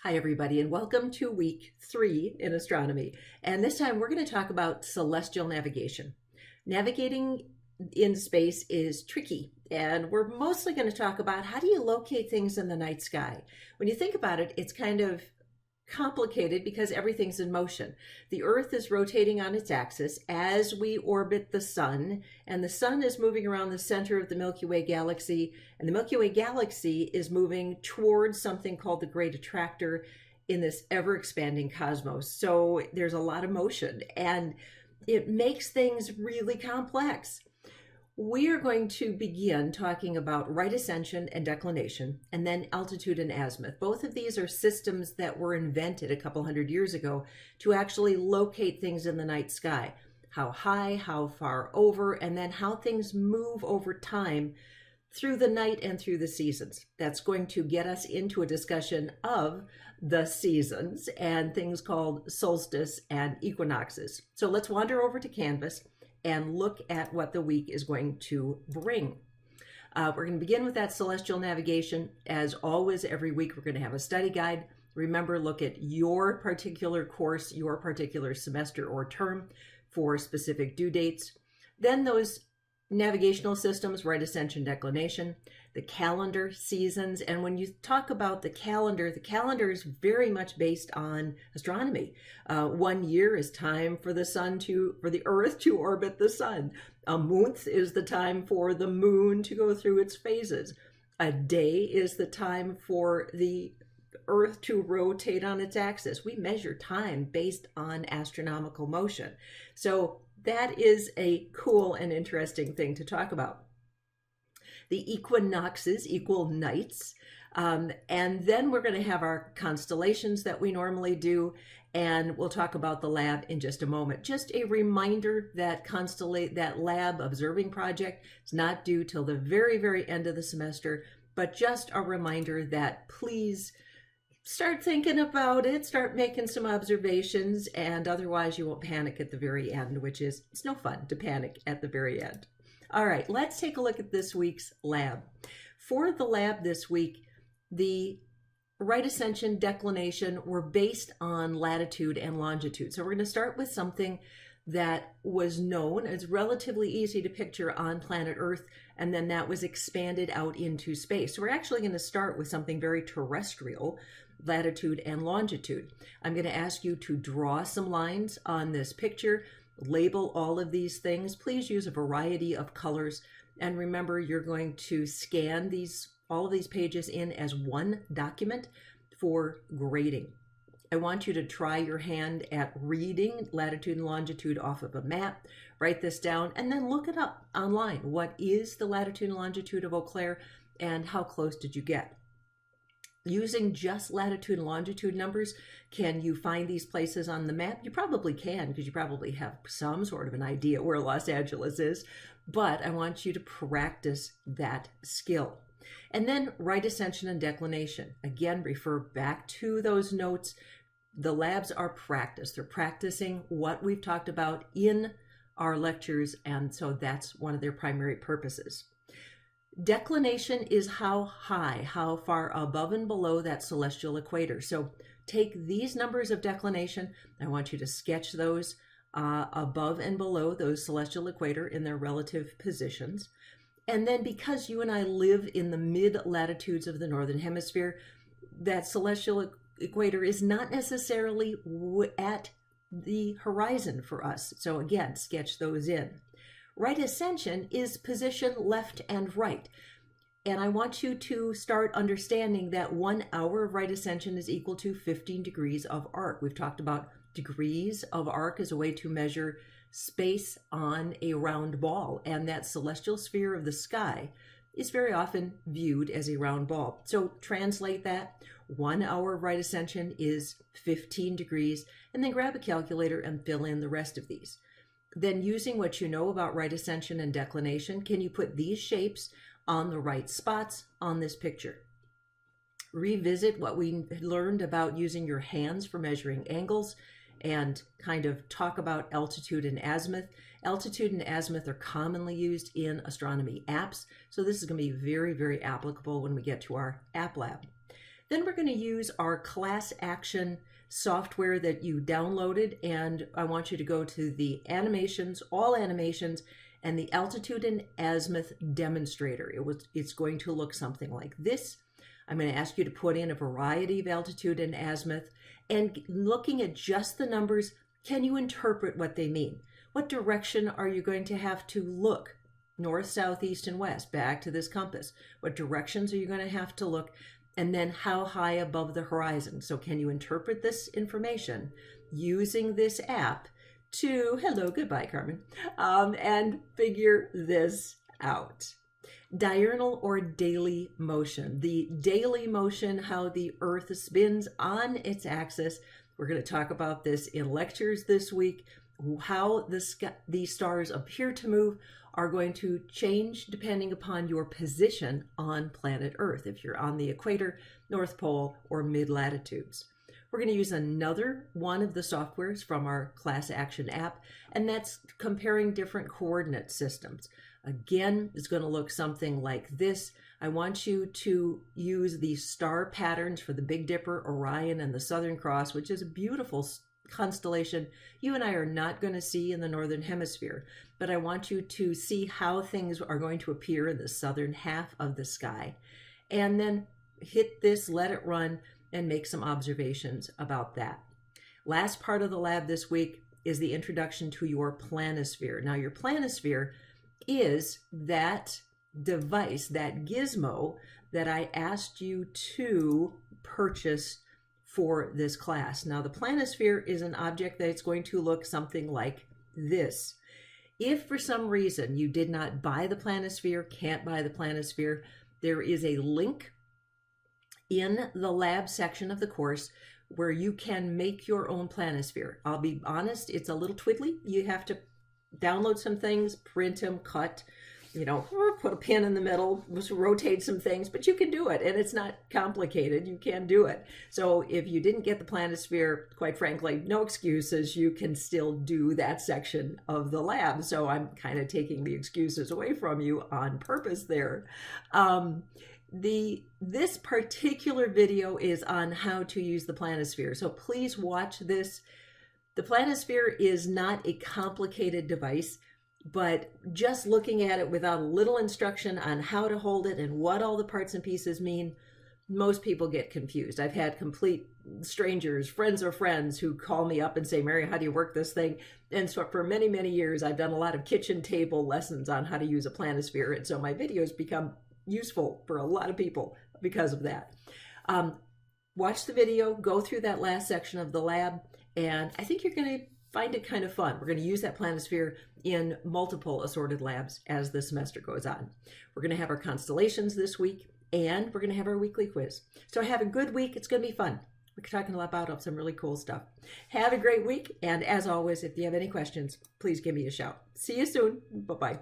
Hi, everybody, and welcome to week 3 in astronomy. And this time we're going to talk about celestial navigation. Navigating in space is tricky, and we're mostly going to talk about how do you locate things in the night sky. When you think about it, it's kind of complicated because everything's in motion. The Earth is rotating on its axis as we orbit the sun, and the sun is moving around the center of the Milky Way galaxy, and the Milky Way galaxy is moving towards something called the Great Attractor in this ever-expanding cosmos. So there's a lot of motion, and it makes things really complex. We are going to begin talking about right ascension and declination, and then altitude and azimuth. Both of these are systems that were invented a couple hundred years ago to actually locate things in the night sky. How high, how far over, and then how things move over time through the night and through the seasons. That's going to get us into a discussion of the seasons and things called solstice and equinoxes. So let's wander over to Canvas and look at what the week is going to bring. We're going to begin with that celestial navigation. As always, every week we're going to have a study guide. Remember, look at your particular course, your particular semester or term for specific due dates. Then those navigational systems, right ascension, declination, the calendar, seasons. And when you talk about the calendar is very much based on astronomy. 1 year is time for the Earth to orbit the sun. A month is the time for the moon to go through its phases. A day is the time for the Earth to rotate on its axis. We measure time based on astronomical motion. So that is a cool and interesting thing to talk about. The equinoxes equal nights. And then we're going to have our constellations that we normally do. And we'll talk about the lab in just a moment. Just a reminder that that lab observing project is not due till the very, very end of the semester. But just a reminder that please start thinking about it, start making some observations, and otherwise you won't panic at the very end, it's no fun to panic at the very end. All right, let's take a look at this week's lab. For the lab this week, the right ascension, declination were based on latitude and longitude. So we're going to start with something that was known as relatively easy to picture on planet Earth, and then that was expanded out into space. So we're actually going to start with something very terrestrial, latitude and longitude. I'm going to ask you to draw some lines on this picture, label all of these things. Please use a variety of colors, and remember you're going to scan all of these pages in as one document for grading. I want you to try your hand at reading latitude and longitude off of a map. Write this down and then look it up online. What is the latitude and longitude of Eau Claire, and how close did you get? Using just latitude and longitude numbers, can you find these places on the map? You probably can, because you probably have some sort of an idea where Los Angeles is, but I want you to practice that skill. And then right ascension and declination. Again, refer back to those notes. The labs are practice. They're practicing what we've talked about in our lectures, and so that's one of their primary purposes. Declination is how high, how far above and below that celestial equator. So take these numbers of declination. I want you to sketch those above and below those celestial equator in their relative positions. And then because you and I live in the mid-latitudes of the Northern Hemisphere, that celestial equator is not necessarily at the horizon for us. So again, sketch those in. Right ascension is position left and right. And I want you to start understanding that 1 hour of right ascension is equal to 15 degrees of arc. We've talked about degrees of arc as a way to measure space on a round ball, and that celestial sphere of the sky is very often viewed as a round ball. So translate that. 1 hour of right ascension is 15 degrees, and then grab a calculator and fill in the rest of these. Then using what you know about right ascension and declination, can you put these shapes on the right spots on this picture? Revisit what we learned about using your hands for measuring angles, and kind of talk about altitude and azimuth. Altitude and azimuth are commonly used in astronomy apps, so this is going to be very, very applicable when we get to our app lab. Then we're going to use our class action software that you downloaded, and I want you to go to the animations, all animations, and the altitude and azimuth demonstrator. It's going to look something like this. I'm going to ask you to put in a variety of altitude and azimuth, and looking at just the numbers, can you interpret what they mean? What direction are you going to have to look? North, south, east, and west, back to this compass. What directions are you going to have to look? And then how high above the horizon? So can you interpret this information using this app to, hello, goodbye, Carmen, and figure this out? Diurnal or daily motion. The daily motion, how the Earth spins on its axis. We're going to talk about this in lectures this week. How the stars appear to move are going to change depending upon your position on planet Earth, if you're on the equator, North Pole, or mid-latitudes. We're going to use another one of the softwares from our class action app, and that's comparing different coordinate systems. Again, it's going to look something like this. I want you to use the star patterns for the Big Dipper, Orion, and the Southern Cross, which is a beautiful constellation you and I are not going to see in the Northern Hemisphere, but I want you to see how things are going to appear in the southern half of the sky. And then hit this, let it run, and make some observations about that. Last part of the lab this week is the introduction to your planisphere. Now, your planisphere is that device, that gizmo that I asked you to purchase for this class. Now, the planisphere is an object that's going to look something like this. If for some reason you did not buy the planisphere, can't buy the planisphere, there is a link in the lab section of the course where you can make your own planisphere. I'll be honest, it's a little twiddly. You have to download some things, print them, cut, put a pin in the middle, rotate some things, but you can do it, and it's not complicated. You can do it. So if you didn't get the planisphere, quite frankly, no excuses. You can still do that section of the lab. So I'm kind of taking the excuses away from you on purpose there. This particular video is on how to use the planisphere. So please watch this. The planisphere is not a complicated device, but just looking at it without a little instruction on how to hold it and what all the parts and pieces mean, most people get confused. I've had complete strangers, friends of friends, who call me up and say, Mary, how do you work this thing? And so for many, many years, I've done a lot of kitchen table lessons on how to use a planisphere. And so my videos become useful for a lot of people because of that. Watch the video, go through that last section of the lab, and I think you're going to find it kind of fun. We're going to use that planisphere in multiple assorted labs as the semester goes on. We're going to have our constellations this week, and we're going to have our weekly quiz. So have a good week. It's going to be fun. We're talking about some really cool stuff. Have a great week, and as always, if you have any questions, please give me a shout. See you soon. Bye-bye.